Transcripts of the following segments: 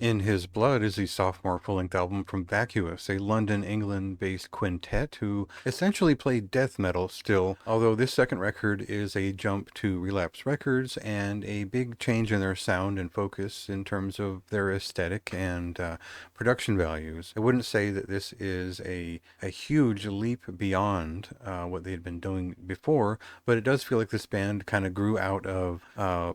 In His Blood is the sophomore full-length album from Vacuous, a London, England-based quintet who essentially played death metal still, although this second record is a jump to Relapse Records and a big change in their sound and focus in terms of their aesthetic and production values. I wouldn't say that this is a huge leap beyond what they had been doing before, but it does feel like this band kind of grew out of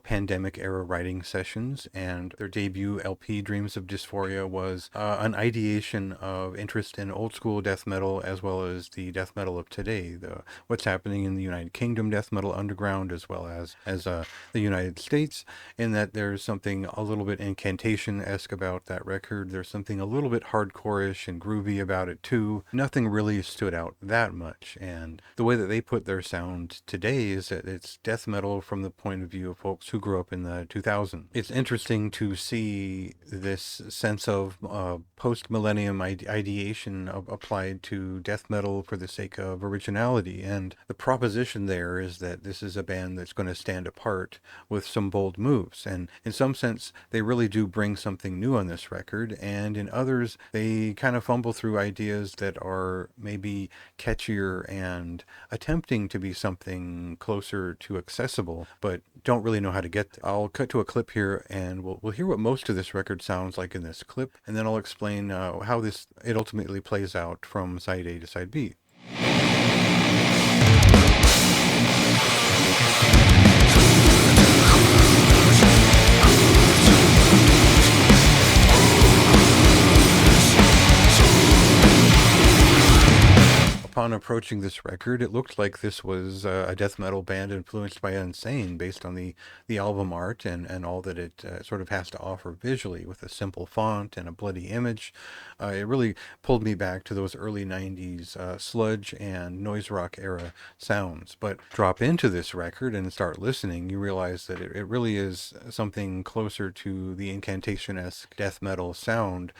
pandemic-era writing sessions, and their debut LP, Dreams of Dysphoria, was an ideation of interest in old school death metal as well as the death metal of today, what's happening in the United Kingdom death metal underground as well as the United States, in that there's something a little bit incantation-esque about that record. There's something a little bit hardcore-ish and groovy about it too. Nothing really stood out that much, and the way that they put their sound today is that it's death metal from the point of view of folks who grew up in the 2000s. It's interesting to see this sense of post-millennium ideation applied to death metal for the sake of originality, and the proposition there is that this is a band that's going to stand apart with some bold moves, and in some sense they really do bring something new on this record, and in others they kind of fumble through ideas that are maybe catchier and attempting to be something closer to accessible, but don't really know how to get there. I'll cut to a clip here, and we'll hear what most of this record sounds like in this clip, and then I'll explain how it ultimately plays out from side A to side B. Upon approaching this record, it looked like this was a death metal band influenced by Insane, based on the album art and all that it sort of has to offer visually, with a simple font and a bloody image. It really pulled me back to those early 90s sludge and noise rock era sounds. But drop into this record and start listening, you realize that it really is something closer to the incantation-esque death metal sound,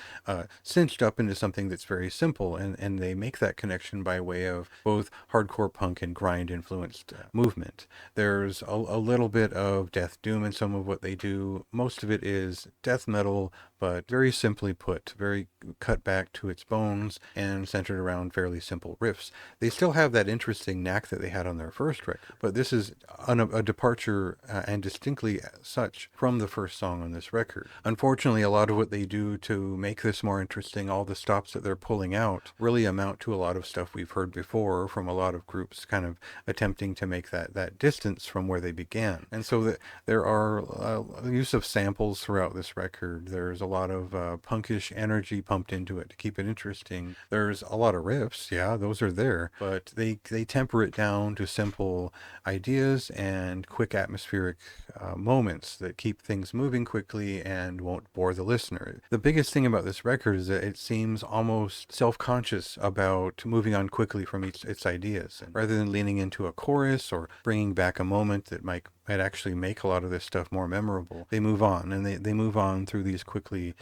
cinched up into something that's very simple, and they make that connection by way of both hardcore punk and grind influenced movement. There's a little bit of death doom in some of what they do. Most of it is death metal, but very simply put, very cut back to its bones and centered around fairly simple riffs. They still have that interesting knack that they had on their first record, but this is a departure, and distinctly such, from the first song on this record. Unfortunately, a lot of what they do to make this more interesting, all the stops that they're pulling out, really amount to a lot of stuff we've heard before from a lot of groups kind of attempting to make that distance from where they began. And so there are use of samples throughout this record. There's a lot of punkish energy pumped into it to keep it interesting. There's a lot of riffs, yeah, those are there, but they temper it down to simple ideas and quick atmospheric moments that keep things moving quickly and won't bore the listener. The biggest thing about this record is that it seems almost self-conscious about moving on quickly from its ideas, and rather than leaning into a chorus or bringing back a moment that might actually make a lot of this stuff more memorable, they move on, and they move on through these quickly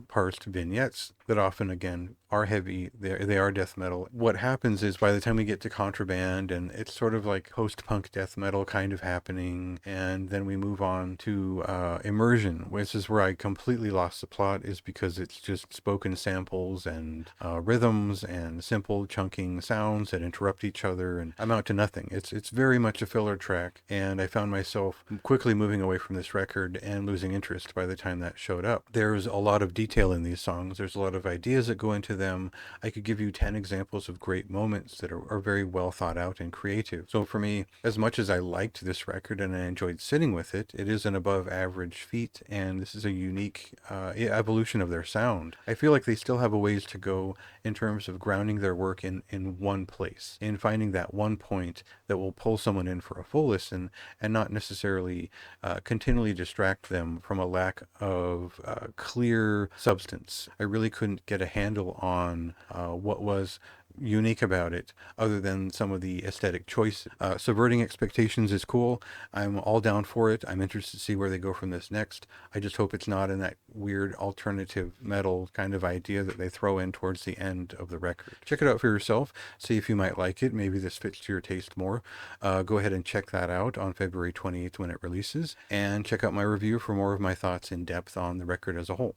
parsed vignettes that often, again, are heavy. They are death metal. What happens is, by the time we get to Contraband, and it's sort of like post-punk death metal kind of happening, and then we move on to Immersion, which is where I completely lost the plot, is because it's just spoken samples and rhythms and simple chunking sounds that interrupt each other and amount to nothing. It's very much a filler track, and I found myself quickly moving away from this record and losing interest by the time that showed up. There's a lot of detail in these songs. There's a lot of ideas that go into them. I could give you 10 examples of great moments that are very well thought out and creative. So for me, as much as I liked this record and I enjoyed sitting with it, it is an above average feat, and this is a unique evolution of their sound. I feel like they still have a ways to go in terms of grounding their work in one place, in finding that one point that will pull someone in for a full listen and not necessarily continually distract them from a lack of clear substance. I really couldn't get a handle on what was unique about it other than some of the aesthetic choices. Subverting expectations is cool. I'm all down for it. I'm interested to see where they go from this next. I just hope it's not in that weird alternative metal kind of idea that they throw in towards the end of the record. Check it out for yourself. See if you might like it. Maybe this fits to your taste more. Go ahead and check that out on February 28th when it releases. And check out my review for more of my thoughts in depth on the record as a whole.